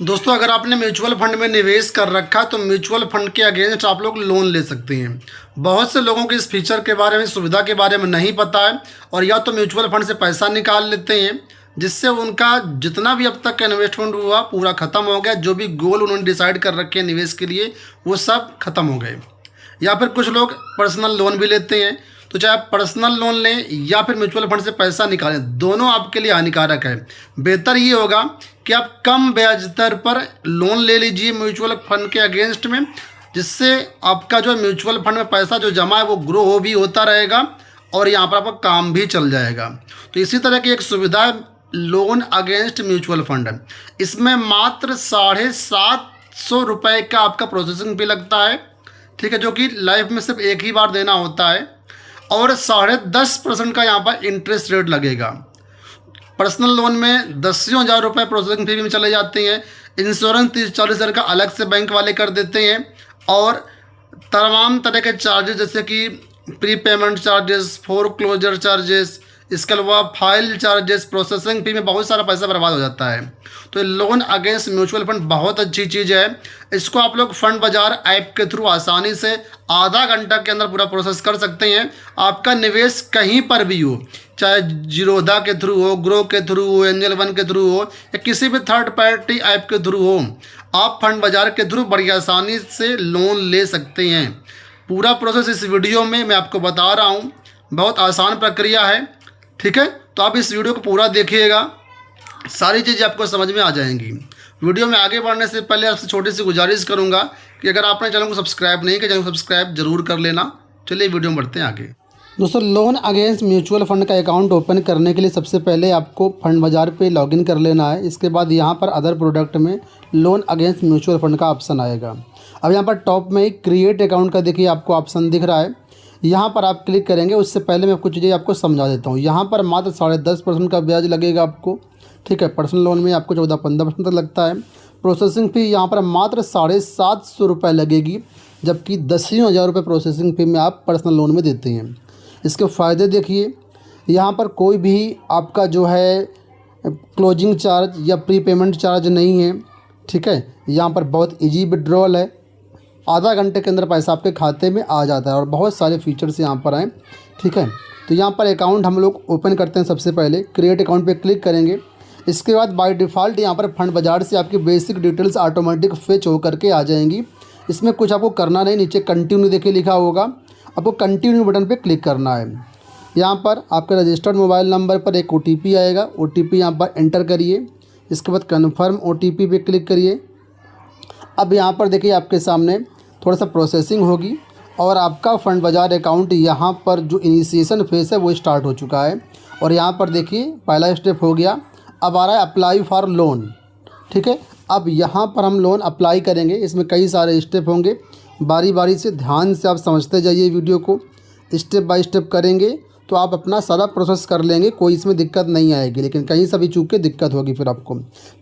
दोस्तों, अगर आपने म्यूचुअल फंड में निवेश कर रखा तो म्यूचुअल फंड के अगेंस्ट आप लोग लोन ले सकते हैं। बहुत से लोगों को इस फीचर के बारे में, सुविधा के बारे में नहीं पता है और या तो म्यूचुअल फंड से पैसा निकाल लेते हैं जिससे उनका जितना भी अब तक का इन्वेस्टमेंट हुआ पूरा ख़त्म हो गया। जो भी गोल उन्होंने डिसाइड कर रखे हैं निवेश के लिए वो सब खत्म हो गए। या फिर कुछ लोग पर्सनल लोन भी लेते हैं। तो चाहे आप पर्सनल लोन लें या फिर म्यूचुअल फंड से पैसा निकालें, दोनों आपके लिए हानिकारक है। बेहतर ये होगा कि आप कम ब्याज दर पर लोन ले लीजिए म्यूचुअल फंड के अगेंस्ट में, जिससे आपका जो म्यूचुअल फंड में पैसा जो जमा है वो ग्रो हो भी होता रहेगा और यहाँ पर आपका काम भी चल जाएगा। तो इसी तरह की एक सुविधा है लोन अगेंस्ट म्यूचुअल फंड। इसमें मात्र 750 रुपये का आपका प्रोसेसिंग फी लगता है, ठीक है, जो कि लाइफ में सिर्फ एक ही बार देना होता है और 10.5% का यहाँ पर इंटरेस्ट रेट लगेगा। पर्सनल लोन में 10,000 रुपये प्रोसेसिंग फी में चले जाते हैं। इंश्योरेंस 30-40 हज़ार का अलग से बैंक वाले कर देते हैं और तमाम तरह के चार्जेस जैसे कि pre payment charges, foreclosure charges, इसके अलावा फाइल चार्जेस, प्रोसेसिंग फी में बहुत सारा पैसा बर्बाद हो जाता है। तो लोन अगेंस्ट म्यूचुअल फंड बहुत अच्छी चीज़ है। इसको आप लोग फंड बाजार ऐप के थ्रू आसानी से आधा घंटा के अंदर पूरा प्रोसेस कर सकते हैं। आपका निवेश कहीं पर भी हो, चाहे जीरोधा के थ्रू हो, ग्रो के थ्रू हो, एंजल वन के थ्रू हो या किसी भी थर्ड पार्टी ऐप के थ्रू हो, आप फंड बाजार के थ्रू बड़ी आसानी से लोन ले सकते हैं। पूरा प्रोसेस इस वीडियो में मैं आपको बता रहा हूँ। बहुत आसान प्रक्रिया है, ठीक है। तो आप इस वीडियो को पूरा देखिएगा, सारी चीज़ें आपको समझ में आ जाएंगी। वीडियो में आगे बढ़ने से पहले आपसे छोटी सी गुजारिश करूंगा कि अगर आपने चैनल को सब्सक्राइब नहीं किया, चैनल को सब्सक्राइब जरूर कर लेना। चलिए वीडियो में बढ़ते हैं आगे। दोस्तों, लोन अगेंस्ट म्यूचुअल फंड का अकाउंट ओपन करने के लिए सबसे पहले आपको फंड बाजार पे लॉगिन कर लेना है। इसके बाद यहाँ पर अदर प्रोडक्ट में लोन अगेंस्ट म्यूचुअल फंड का ऑप्शन आएगा। अब यहाँ पर टॉप में एक क्रिएट अकाउंट का देखिए आपको ऑप्शन दिख रहा है, यहाँ पर आप क्लिक करेंगे। उससे पहले मैं कुछ चीज़ें आपको समझा देता हूँ। यहाँ पर मात्र 10.5% का ब्याज लगेगा आपको, ठीक है। पर्सनल लोन में आपको 14-15% तक लगता है। प्रोसेसिंग फ़ी यहाँ पर मात्र 750 रुपये लगेगी, जबकि 10,000 रुपये प्रोसेसिंग फ़ी में आप पर्सनल लोन में देते हैं। इसके फ़ायदे देखिए, यहाँ पर कोई भी आपका जो है क्लोजिंग चार्ज या प्री पेमेंट चार्ज नहीं है, ठीक है। यहाँ पर बहुत ईजी विड्रॉल है, आधा घंटे के अंदर पैसा आपके खाते में आ जाता है और बहुत सारे फीचर्स यहाँ पर हैं, ठीक है। तो यहाँ पर अकाउंट हम लोग ओपन करते हैं। सबसे पहले क्रिएट अकाउंट पे क्लिक करेंगे। इसके बाद बाय डिफ़ॉल्ट यहाँ पर फंड बाजार से आपकी बेसिक डिटेल्स ऑटोमेटिक फेच हो करके आ जाएंगी। इसमें कुछ आपको करना नहीं, नीचे कंटिन्यू देखिए लिखा होगा, आपको कंटिन्यू बटन पर क्लिक करना है। यहाँ पर आपके रजिस्टर्ड मोबाइल नंबर पर एक OTP आएगा, OTP यहाँ पर एंटर करिए। इसके बाद कन्फर्म OTP पे क्लिक करिए। अब यहाँ पर देखिए आपके सामने थोड़ा सा प्रोसेसिंग होगी और आपका फंड बाजार अकाउंट यहाँ पर जो इनिशिएशन फेस है वो स्टार्ट हो चुका है। और यहाँ पर देखिए पहला स्टेप हो गया। अब आ रहा है अप्लाई फॉर लोन, ठीक है। अब यहाँ पर हम लोन अप्लाई करेंगे। इसमें कई सारे स्टेप होंगे, बारी बारी से ध्यान से आप समझते जाइए वीडियो को। स्टेप बाय स्टेप करेंगे तो आप अपना सारा प्रोसेस कर लेंगे, कोई इसमें दिक्कत नहीं आएगी। लेकिन कहीं से भी चूक के दिक्कत होगी, फिर आपको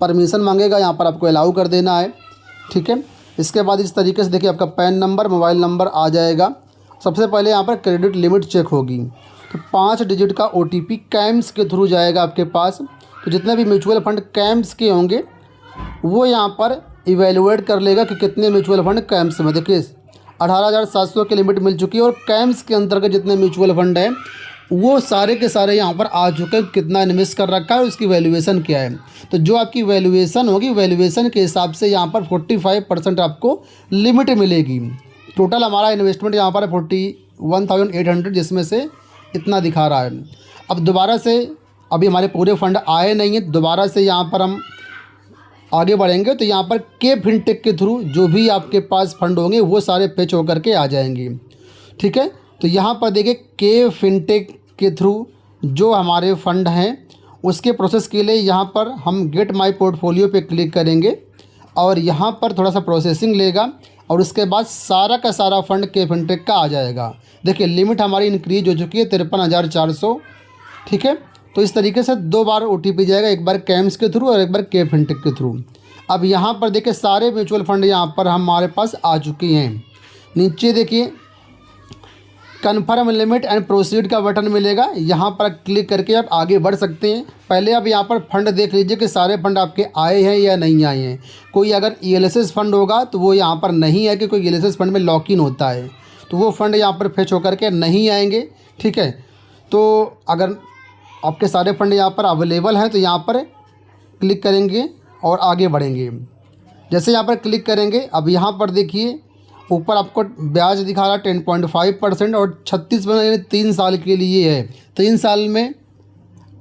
परमिशन मांगेगा, यहाँ पर आपको अलाउ कर देना है, ठीक है। इसके बाद इस तरीके से देखिए आपका पैन नंबर, मोबाइल नंबर आ जाएगा। सबसे पहले यहाँ पर क्रेडिट लिमिट चेक होगी, तो 5 डिजिट का OTP कैम्स के थ्रू जाएगा आपके पास। तो जितने भी म्यूचुअल फंड कैम्स के होंगे वो यहाँ पर इवेलुएट कर लेगा कि कितने म्यूचुअल फंड कैम्स में। देखिए 18,700 की लिमिट मिल चुकी है और कैम्स के अंतर्गत जितने म्यूचुअल फंड हैं वो सारे के सारे यहाँ पर आ चुके हैं। कितना इन्वेस्ट कर रखा है, उसकी वैल्यूएशन क्या है। तो जो आपकी वैल्यूएशन होगी, वैल्यूएशन के हिसाब से यहाँ पर 45% आपको लिमिट मिलेगी। टोटल हमारा इन्वेस्टमेंट यहाँ पर है 41,800, जिसमें से इतना दिखा रहा है। अब दोबारा से अभी हमारे पूरे फंड आए नहीं हैं, दोबारा से यहाँ पर हम आगे बढ़ेंगे तो यहाँ पर के फिनटेक के थ्रू जो भी आपके पास फंड होंगे वो सारे फेच होकर के आ जाएंगे, ठीक है। तो यहाँ पर देखिए के फिनटेक के थ्रू जो हमारे फंड हैं उसके प्रोसेस के लिए यहाँ पर हम गेट माय पोर्टफोलियो पे क्लिक करेंगे और यहाँ पर थोड़ा सा प्रोसेसिंग लेगा और उसके बाद सारा का सारा फंड के फिनटेक का आ जाएगा। देखिए लिमिट हमारी इंक्रीज हो चुकी है 53,400, ठीक है। तो इस तरीके से 2 बार OTP जाएगा, एक बार कैम्स के थ्रू और एक बार के फिनटेक के थ्रू। अब यहाँ पर देखिए सारे म्यूचुअल फंड यहाँ पर हमारे पास आ चुके हैं। नीचे देखिए कन्फर्म लिमिट एंड प्रोसीड का बटन मिलेगा, यहाँ पर क्लिक करके आप आगे बढ़ सकते हैं। पहले आप यहाँ पर फंड देख लीजिए कि सारे फंड आपके आए हैं या नहीं आए हैं। कोई अगर ELSS फंड होगा तो वो यहाँ पर नहीं है, कि कोई ELSS फंड में लॉक इन होता है, तो वो फंड यहाँ पर फेच होकर के नहीं आएंगे। ठीक है, तो अगर आपके सारे फंड यहाँ पर अवेलेबल हैं तो यहाँ पर क्लिक करेंगे और आगे बढ़ेंगे। जैसे यहाँ पर क्लिक करेंगे, अब यहाँ पर देखिए ऊपर आपको ब्याज दिखा रहा है 10.5% और 36 यानी 3 साल के लिए है। 3 साल में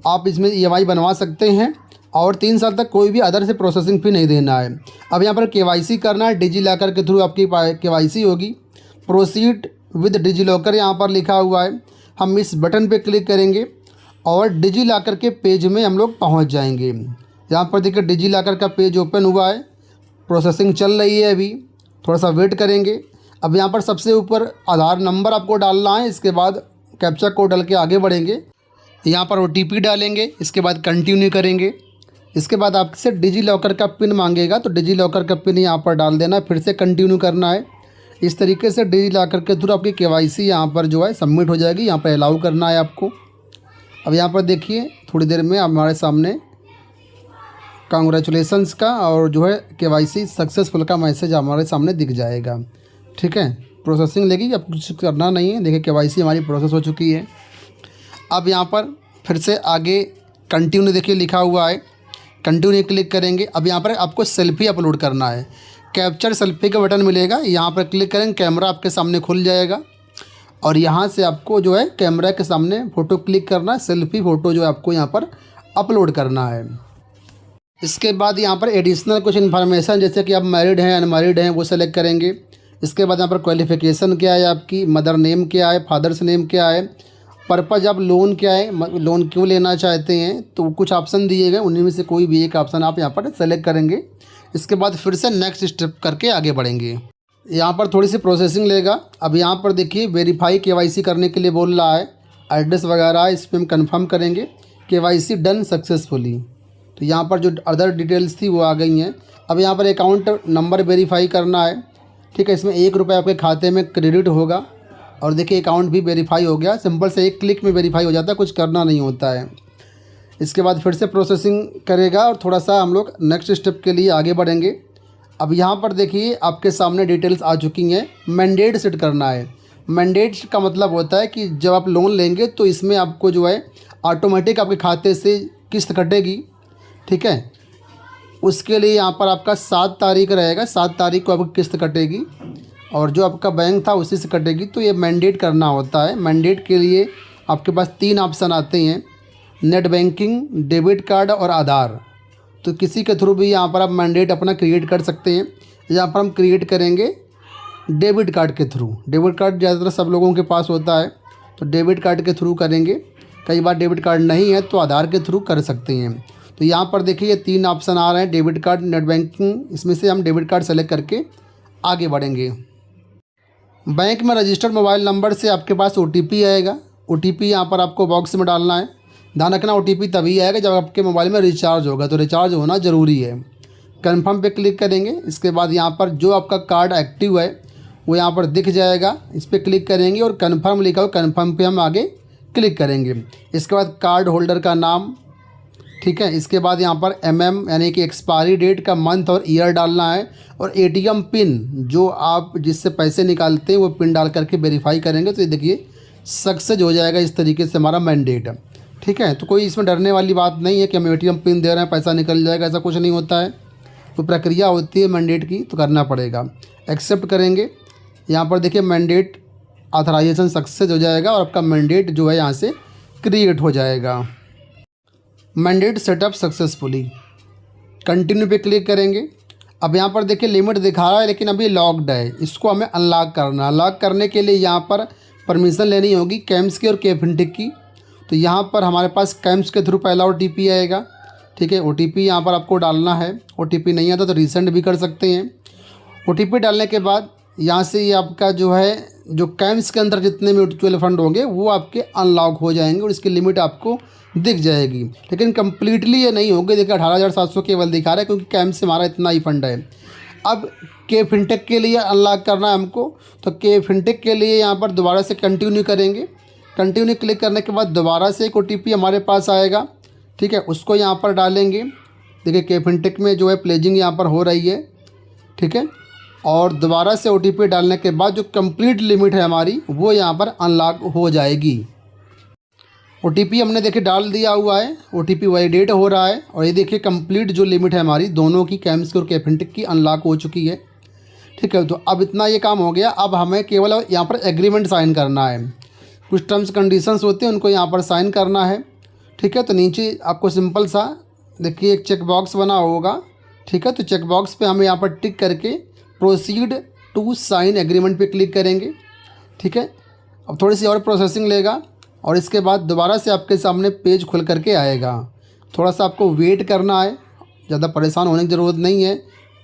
आप इसमें EMI बनवा सकते हैं और 3 साल तक कोई भी अदर से प्रोसेसिंग फ़ी नहीं देना है। अब यहाँ पर KYC करना है, डिजी लॉकर के थ्रू आपकी KYC होगी। प्रोसीड विद डिजी लॉकर यहाँ पर लिखा हुआ है, हम इस बटन पे क्लिक करेंगे और डिजी लॉकर के पेज में हम लोग पहुँच जाएंगे। यहाँ पर देखिए डिजी लॉकर का पेज ओपन हुआ है, प्रोसेसिंग चल रही है, अभी थोड़ा सा वेट करेंगे। अब यहाँ पर सबसे ऊपर आधार नंबर आपको डालना है, इसके बाद कैप्चा कोड डाल के आगे बढ़ेंगे। यहाँ पर OTP डालेंगे, इसके बाद कंटिन्यू करेंगे। इसके बाद आपसे डिजी लॉकर का पिन मांगेगा, तो डिजी लॉकर का पिन यहाँ पर डाल देना है, फिर से कंटिन्यू करना है। इस तरीके से डिजी लॉकर के थ्रू आपकी KYC यहाँ पर जो है सबमिट हो जाएगी। यहाँ पर अलाउ करना है आपको। अब यहाँ पर देखिए थोड़ी देर में हमारे सामने कांग्रेचुलेसन्स का और जो है KYC सक्सेसफुल का मैसेज हमारे सामने दिख जाएगा। ठीक है, प्रोसेसिंग लेगी, अब कुछ करना नहीं है। देखिए KYC हमारी प्रोसेस हो चुकी है। अब यहाँ पर फिर से आगे कंटिन्यू देखिए लिखा हुआ है, कंटिन्यू क्लिक करेंगे। अब यहाँ पर आपको सेल्फी अपलोड करना है, कैप्चर सेल्फी का बटन मिलेगा, यहाँ पर क्लिक करेंगे, कैमरा आपके सामने खुल जाएगा और यहाँ से आपको जो है कैमरा के सामने फ़ोटो क्लिक करना है। सेल्फी फ़ोटो जो है आपको यहाँ पर अपलोड करना है। इसके बाद यहाँ पर एडिशनल कुछ इन्फॉर्मेशन, जैसे कि आप मैरिड हैं अनमैरिड हैं, वो सेलेक्ट करेंगे। इसके बाद यहाँ पर क्वालिफ़िकेशन क्या है आपकी, मदर नेम क्या है, फादर्स नेम क्या है, पर्पज़ आप लोन क्या है, लोन क्यों लेना चाहते हैं, तो कुछ ऑप्शन दिए गए, उन्हीं में से कोई भी एक ऑप्शन आप यहाँ पर सेलेक्ट करेंगे। इसके बाद फिर से नेक्स्ट स्टेप करके आगे बढ़ेंगे। यहाँ पर थोड़ी सी प्रोसेसिंग लेगा। अब यहाँ पर देखिए वेरीफाई KYC करने के लिए बोल रहा है, एड्रेस वगैरह इस पर हम कन्फर्म करेंगे। KYC डन सक्सेसफुली, तो यहाँ पर जो अदर डिटेल्स थी वो आ गई हैं। अब यहाँ पर अकाउंट नंबर वेरीफाई करना है। ठीक है, इसमें 1 रुपये आपके खाते में क्रेडिट होगा और देखिए अकाउंट भी वेरीफाई हो गया। सिंपल से 1 क्लिक में वेरीफाई हो जाता है, कुछ करना नहीं होता है। इसके बाद फिर से प्रोसेसिंग करेगा और थोड़ा सा हम लोग नेक्स्ट स्टेप के लिए आगे बढ़ेंगे। अब यहाँ पर देखिए आपके सामने डिटेल्स आ चुकी हैं। मैंडेट सेट करना है। मैंडेट का मतलब होता है कि जब आप लोन लेंगे तो इसमें आपको जो है ऑटोमेटिक आपके खाते से किस्त कटेगी। ठीक है, उसके लिए यहाँ पर आपका 7 तारीख रहेगा, 7 तारीख को आपकी किस्त कटेगी और जो आपका बैंक था उसी से कटेगी। तो ये मैंडेट करना होता है। मैंडेट के लिए आपके पास 3 ऑप्शन आते हैं, नेट बैंकिंग, डेबिट कार्ड और आधार। तो किसी के थ्रू भी यहाँ पर आप मैंडेट अपना क्रिएट कर सकते हैं। यहाँ पर हम क्रिएट करेंगे डेबिट कार्ड के थ्रू। डेबिट कार्ड ज़्यादातर सब लोगों के पास होता है, तो डेबिट कार्ड के थ्रू करेंगे। कई बार डेबिट कार्ड नहीं है तो आधार के थ्रू कर सकते हैं। तो यहाँ पर देखिए ये 3 ऑप्शन आ रहे हैं, डेबिट कार्ड, नेट बैंकिंग। इसमें से हम डेबिट कार्ड सेलेक्ट करके आगे बढ़ेंगे। बैंक में रजिस्टर्ड मोबाइल नंबर से आपके पास OTP आएगा। OTP यहाँ पर आपको बॉक्स में डालना है। ध्यान रखना OTP तभी आएगा जब आपके मोबाइल में रिचार्ज होगा, तो रिचार्ज होना ज़रूरी है। कन्फर्म पे क्लिक करेंगे। इसके बाद यहाँ पर जो आपका कार्ड एक्टिव है वो यहाँ पर दिख जाएगा, इस पर क्लिक करेंगे और कन्फर्म लिखा हो, कन्फर्म पे हम आगे क्लिक करेंगे। इसके बाद कार्ड होल्डर का नाम, ठीक है। इसके बाद यहाँ पर यानी कि एक्सपायरी डेट का मंथ और ईयर डालना है और ATM पिन जो आप जिससे पैसे निकालते हैं वो पिन डाल करके वेरीफाई करेंगे तो ये देखिए सक्सेस हो जाएगा। इस तरीके से हमारा मैंडेट, ठीक है। तो कोई इसमें डरने वाली बात नहीं है कि हम ATM पिन दे रहे हैं पैसा निकल जाएगा, ऐसा कुछ नहीं होता है। तो प्रक्रिया होती है मैंडेट की, तो करना पड़ेगा। एक्सेप्ट करेंगे। यहाँ पर देखिए मैंडेट ऑथराइजेशन सक्सेस हो जाएगा और आपका मैंडेट जो है यहाँ से क्रिएट हो जाएगा। मैंडेट सेटअप सक्सेसफुली, कंटिन्यू पे क्लिक करेंगे। अब यहाँ पर देखिए लिमिट दिखा रहा है लेकिन अभी लॉक्ड है, इसको हमें अनलॉक करना है। अनलॉक करने के लिए यहाँ पर परमिशन लेनी होगी कैम्स की और केफिनटिक की। तो यहाँ पर हमारे पास कैम्स के थ्रू पहला OTP आएगा, ठीक है। OTP यहाँ पर आपको डालना है। OTP नहीं आता तो रीसेंड भी कर सकते हैं। OTP डालने के बाद यहाँ से ये आपका जो है जो कैम्स के अंदर जितने म्यूचुअल फंड होंगे वो आपके अनलॉक हो जाएंगे और इसकी लिमिट आपको दिख जाएगी। लेकिन कम्प्लीटली ये नहीं होगी। देखिए 18,700 केवल दिखा रहा है क्योंकि कैम्स से हमारा इतना ही फंड है। अब के फिनटेक के लिए अनलॉक करना है हमको, तो के फिनटेक के लिए यहाँ पर दोबारा से कंटिन्यू करेंगे। कंटिन्यू क्लिक करने के बाद दोबारा से एक OTP हमारे पास आएगा, ठीक है, उसको यहाँ पर डालेंगे। देखिए के फिनटेक में जो है प्लेजिंग यहाँ पर हो रही है, ठीक है, और दोबारा से OTP डालने के बाद जो कंप्लीट लिमिट है हमारी वो यहाँ पर अनलॉक हो जाएगी। OTP हमने देखिए डाल दिया हुआ है, OTP वैलिडेट हो रहा है और ये देखिए कंप्लीट जो लिमिट है हमारी दोनों की, कैम्स्की और के फिनटेक की, अनलॉक हो चुकी है, ठीक है। तो अब इतना ये काम हो गया। अब हमें केवल यहाँ पर एग्रीमेंट साइन करना है, कुछ टर्म्स कंडीशंस होते हैं उनको यहाँ पर साइन करना है, ठीक है। तो नीचे आपको सिंपल सा देखिए एक चेक बॉक्स बना होगा, ठीक है। तो चेक बॉक्स पे हम यहाँ पर टिक करके प्रोसीड टू साइन एग्रीमेंट पे क्लिक करेंगे, ठीक है। अब थोड़ी सी और प्रोसेसिंग लेगा और इसके बाद दोबारा से आपके सामने पेज खुल करके आएगा। थोड़ा सा आपको वेट करना है, ज़्यादा परेशान होने की ज़रूरत नहीं है,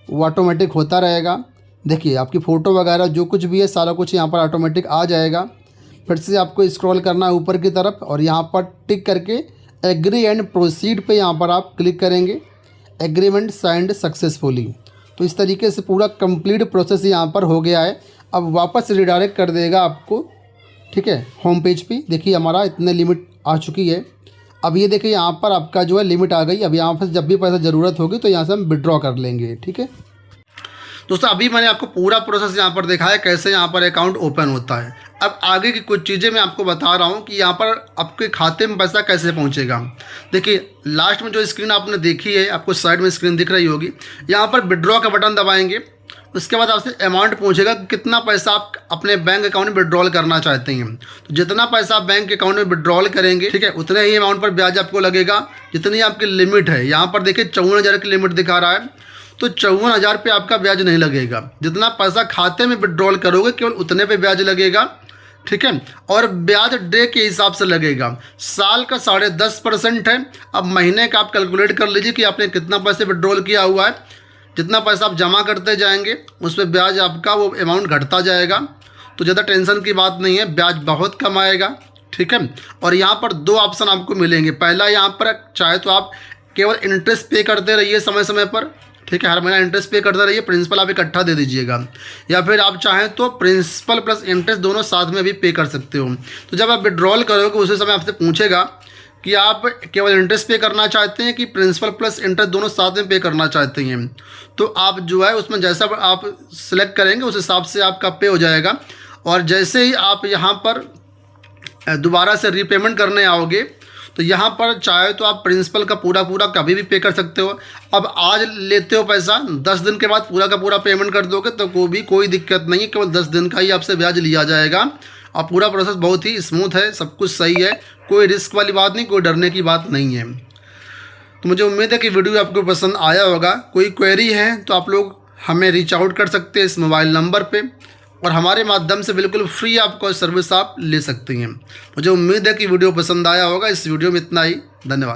वो ऑटोमेटिक होता रहेगा। देखिए आपकी फ़ोटो वगैरह जो कुछ भी है सारा कुछ यहाँ पर ऑटोमेटिक आ जाएगा। फिर से आपको स्क्रॉल करना है ऊपर की तरफ और यहाँ पर टिक करके एग्री एंड प्रोसीड पे यहाँ पर आप क्लिक करेंगे। Agreement signed successfully. तो इस तरीके से पूरा कंप्लीट प्रोसेस यहाँ पर हो गया है। अब वापस रिडायरेक्ट कर देगा आपको, ठीक है, होम पेज पे। देखिए हमारा इतने लिमिट आ चुकी है। अब ये देखिए यहाँ पर आपका जो है लिमिट आ गई। अब यहाँ पर जब भी पैसा ज़रूरत होगी तो यहाँ से हम विड्रॉ कर लेंगे, ठीक है। दोस्तों अभी मैंने आपको पूरा प्रोसेस यहाँ पर दिखाया कैसे यहाँ पर अकाउंट ओपन होता है। अब आगे की कुछ चीज़ें मैं आपको बता रहा हूँ कि यहाँ पर आपके खाते में पैसा कैसे पहुँचेगा। देखिए लास्ट में जो स्क्रीन आपने देखी है, आपको साइड में स्क्रीन दिख रही होगी, यहाँ पर विड्रॉ का बटन दबाएंगे। उसके बाद आपसे अमाउंट पूछेगा कि कितना पैसा आप अपने बैंक अकाउंट में विड्रॉल करना चाहते हैं। तो जितना पैसा आप बैंक अकाउंट में विड्रॉल करेंगे, ठीक है, उतने ही अमाउंट पर ब्याज आपको लगेगा जितनी आपकी लिमिट है। यहाँ पर देखिए 54,000 की लिमिट दिखा रहा है, तो 54,000 पे आपका ब्याज नहीं लगेगा। जितना पैसा खाते में विड्रॉल करोगे केवल उतने पे ब्याज लगेगा, ठीक है। और ब्याज डे के हिसाब से लगेगा। साल का 10.5% है। अब महीने का आप कैलकुलेट कर लीजिए कि आपने कितना पैसे विड्रॉल किया हुआ है। जितना पैसा आप जमा करते जाएंगे उस पर ब्याज आपका वो अमाउंट घटता जाएगा। तो ज़्यादा टेंशन की बात नहीं है, ब्याज बहुत कम आएगा, ठीक है। और यहाँ पर 2 ऑप्शन आपको मिलेंगे। पहला यहाँ पर चाहे तो आप केवल इंटरेस्ट पे करते रहिए समय समय पर, ठीक है, हर महीना इंटरेस्ट पे करते रहिए, प्रिंसिपल आप इकट्ठा दे दीजिएगा। या फिर आप चाहें तो प्रिंसिपल प्लस इंटरेस्ट दोनों साथ में भी पे कर सकते हो। तो जब आप विड्रॉल करोगे उसी समय आपसे पूछेगा कि आप केवल इंटरेस्ट पे करना चाहते हैं कि प्रिंसिपल प्लस इंटरेस्ट दोनों साथ में पे करना चाहते हैं। तो आप जो है उसमें जैसा आप सिलेक्ट करेंगे उस हिसाब से आपका पे हो जाएगा। और जैसे ही आप यहाँ पर दोबारा से रीपेमेंट करने आओगे तो यहाँ पर चाहे तो आप प्रिंसिपल का पूरा कभी भी पे कर सकते हो। अब आज लेते हो पैसा, 10 दिन के बाद पूरा का पूरा पेमेंट कर दोगे तो कोई दिक्कत नहीं है, केवल 10 दिन का ही आपसे ब्याज लिया जाएगा। और पूरा प्रोसेस बहुत ही स्मूथ है, सब कुछ सही है, कोई रिस्क वाली बात नहीं, कोई डरने की बात नहीं है। तो मुझे उम्मीद है कि वीडियो आपको पसंद आया होगा। कोई क्वेरी है तो आप लोग हमें रीच आउट कर सकते हैं इस मोबाइल नंबर पे और हमारे माध्यम से बिल्कुल फ्री आपको सर्विस आप ले सकते हैं। मुझे उम्मीद है कि वीडियो पसंद आया होगा। इस वीडियो में इतना ही, धन्यवाद।